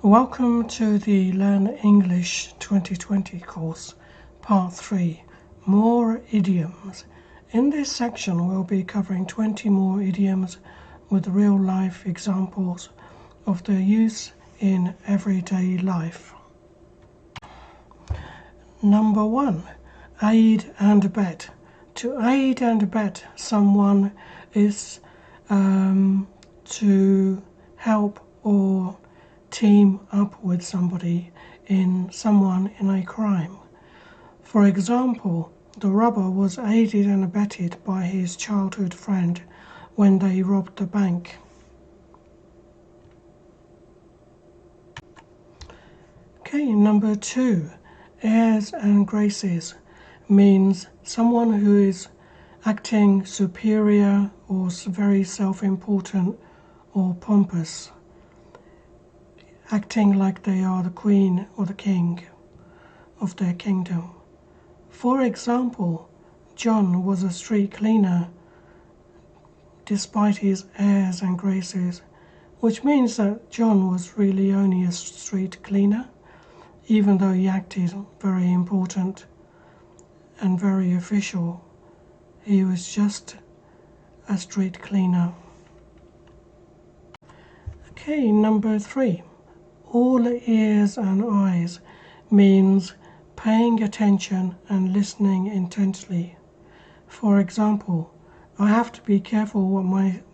Welcome to the Learn English 2020 course, Part 3, More Idioms. In this section we'll be covering 20 more idioms with real-life examples of their use in everyday life. Number 1. Aid and abet. To aid and abet someone is to help or team up with someone in a crime. For example, the robber was aided and abetted by his childhood friend when they robbed the bank. Okay, number 2. Airs and graces means someone who is acting superior or very self-important or pompous, acting like they are the queen or the king of their kingdom. For example, John was a street cleaner despite his airs and graces, which means that John was really only a street cleaner, even though he acted very important and very official. He was just a street cleaner. Okay, number 3. All ears and eyes means paying attention and listening intently. For example, I have to be careful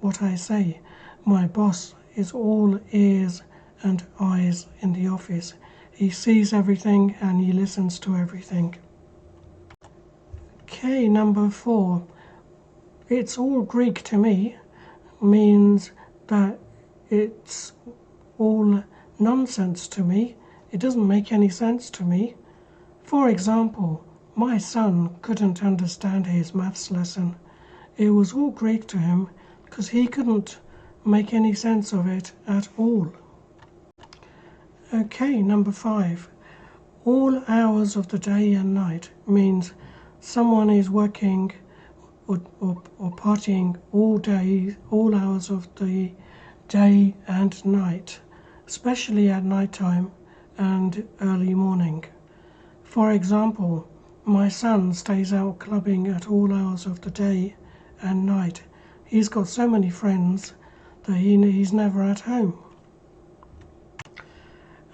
what I say. My boss is all ears and eyes in the office. He sees everything and he listens to everything. Okay, number 4. It's all Greek to me means that it's all nonsense to me. It doesn't make any sense to me. For example, my son couldn't understand his maths lesson. It was all Greek to him because he couldn't make any sense of it at all. Okay, number 5. All hours of the day and night means someone is working or partying all day, all hours of the day and night, especially at night time and early morning. For example, my son stays out clubbing at all hours of the day and night. He's got so many friends that he's never at home.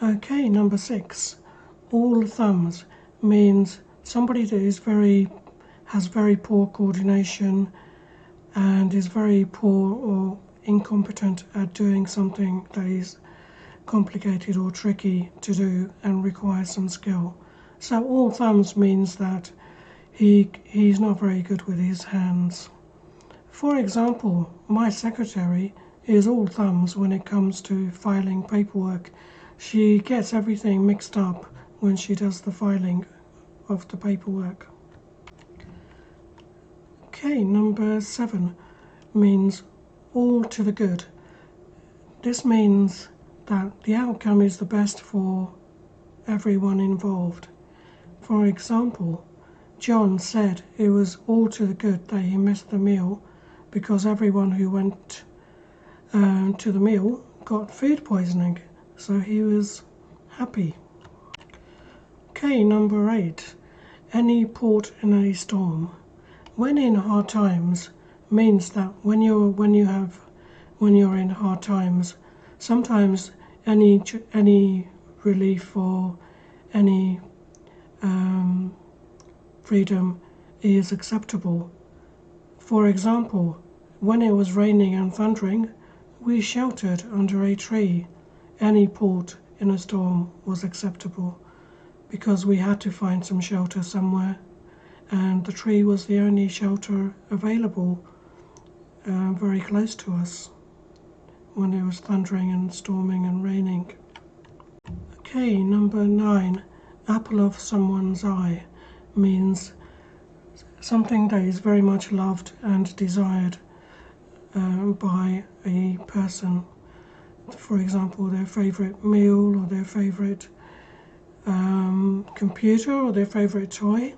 Okay, number 6. All thumbs means somebody that has very poor coordination and is very poor or incompetent at doing something that is complicated or tricky to do and requires some skill. So all thumbs means that he's not very good with his hands. For example, my secretary is all thumbs when it comes to filing paperwork. She gets everything mixed up when she does the filing of the paperwork. Okay, number 7 means all to the good. This means that the outcome is the best for everyone involved. For example, John said it was all to the good that he missed the meal because everyone who went to the meal got food poisoning, so he was happy. Okay, number 8. Any port in a storm. When in hard times means that when you're in hard times, sometimes any relief or any freedom is acceptable. For example, when it was raining and thundering, we sheltered under a tree. Any port in a storm was acceptable because we had to find some shelter somewhere, and the tree was the only shelter available very close to us when it was thundering and storming and raining. Okay, number 9. Apple of someone's eye means something that is very much loved and desired by a person. For example, their favorite meal or their favorite computer or their favorite toy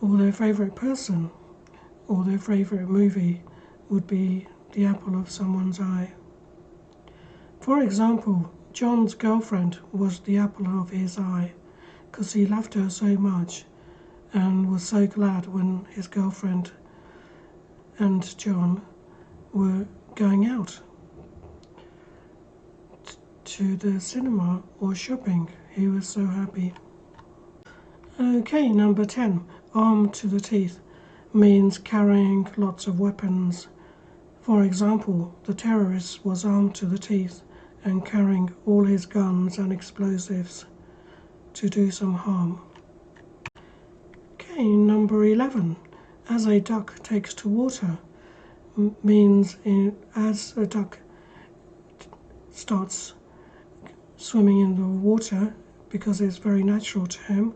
or their favorite person or their favorite movie would be the apple of someone's eye. For example, John's girlfriend was the apple of his eye because he loved her so much and was so glad when his girlfriend and John were going out to the cinema or shopping. He was so happy. Okay, number 10. Armed to the teeth means carrying lots of weapons. For example, the terrorist was armed to the teeth and carrying all his guns and explosives to do some harm. Okay, number 11. As a duck takes to water means as a duck starts swimming in the water because it's very natural to him.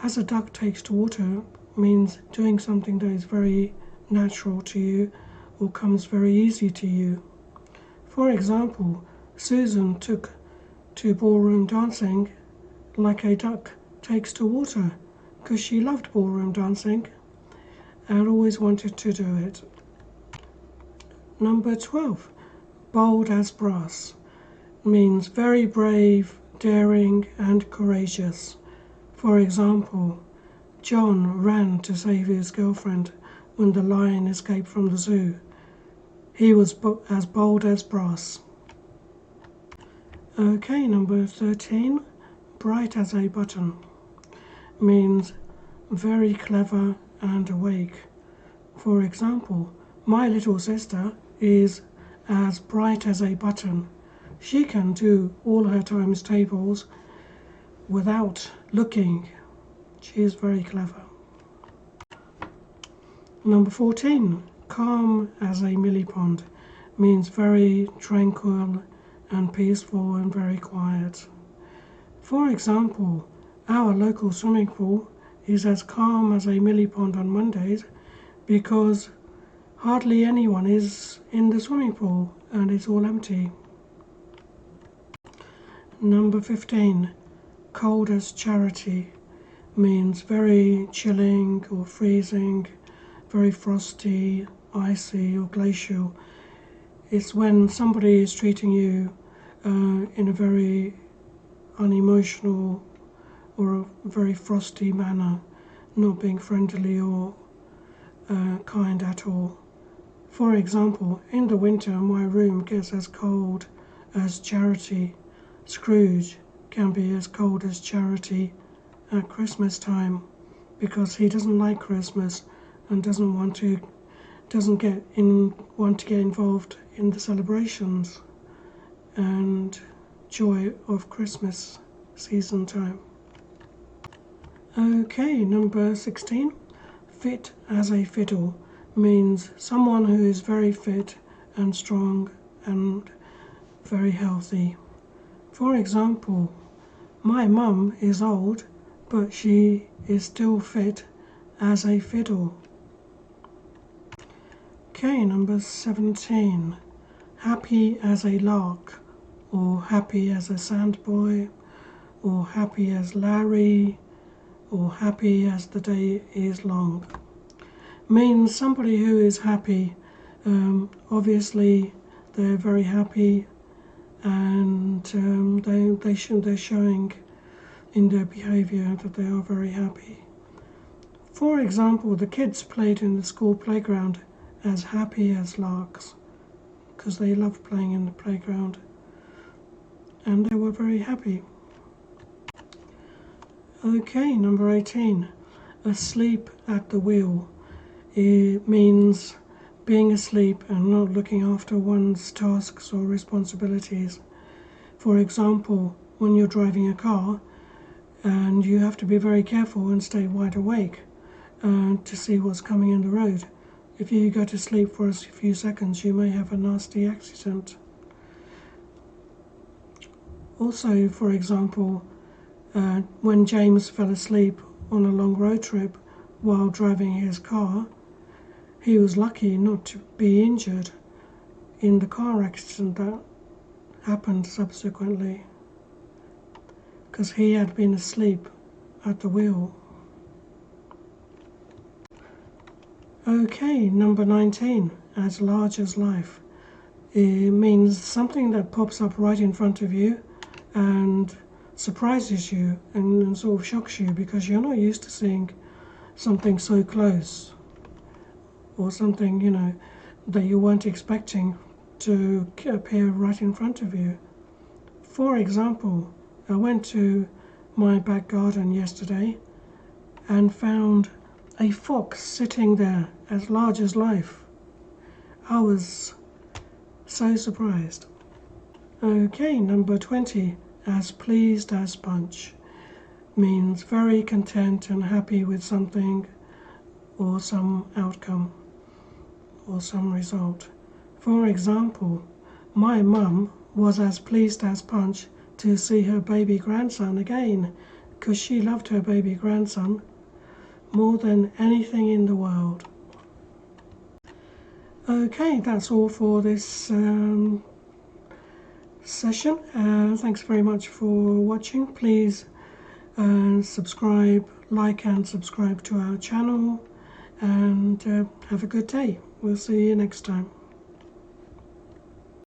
As a duck takes to water means doing something that is very natural to you or comes very easy to you. For example, Susan took to ballroom dancing like a duck takes to water because she loved ballroom dancing and always wanted to do it. Number 12. Bold as brass means very brave, daring and courageous. For example, John ran to save his girlfriend when the lion escaped from the zoo. He was as bold as brass. Okay, number 13. Bright as a button means very clever and awake. For example, my little sister is as bright as a button. She can do all her times tables without looking. She is very clever. Number 14. Calm as a millipond means very tranquil and peaceful and very quiet. For example, our local swimming pool is as calm as a millipond on Mondays because hardly anyone is in the swimming pool and it's all empty. Number 15. Cold as charity means very chilling or freezing, very frosty, icy or glacial. It's when somebody is treating you in a very unemotional or a very frosty manner, not being friendly or kind at all. For example, in the winter my room gets as cold as charity. Scrooge can be as cold as charity at Christmas time because he doesn't like Christmas and doesn't want to get involved in the celebrations and joy of Christmas season time. Okay, number 16. Fit as a fiddle means someone who is very fit and strong and very healthy. For example, my mum is old, but she is still fit as a fiddle. Okay, number 17. Happy as a lark, or happy as a sandboy, or happy as Larry, or happy as the day is long. Means somebody who is happy. Obviously, they're very happy and they're showing in their behaviour that they are very happy. For example, the kids played in the school playground as happy as larks because they loved playing in the playground and they were very happy. Okay, number 18. Asleep at the wheel. It means being asleep and not looking after one's tasks or responsibilities. For example, when you're driving a car and you have to be very careful and stay wide awake to see what's coming in the road. If you go to sleep for a few seconds, you may have a nasty accident. Also, for example, when James fell asleep on a long road trip while driving his car, he was lucky not to be injured in the car accident that happened subsequently because he had been asleep at the wheel. Okay, number 19. As large as life. It means something that pops up right in front of you and surprises you and sort of shocks you because you're not used to seeing something so close, or something, you know, that you weren't expecting to appear right in front of you. For example, I went to my back garden yesterday and found a fox sitting there as large as life. I was so surprised. Okay, number 20, as pleased as Punch, means very content and happy with something or some outcome or some result. For example, my mum was as pleased as Punch to see her baby grandson again, because she loved her baby grandson more than anything in the world. Okay, that's all for this session. Thanks very much for watching. Please subscribe, like and subscribe to our channel, and have a good day. We'll see you next time.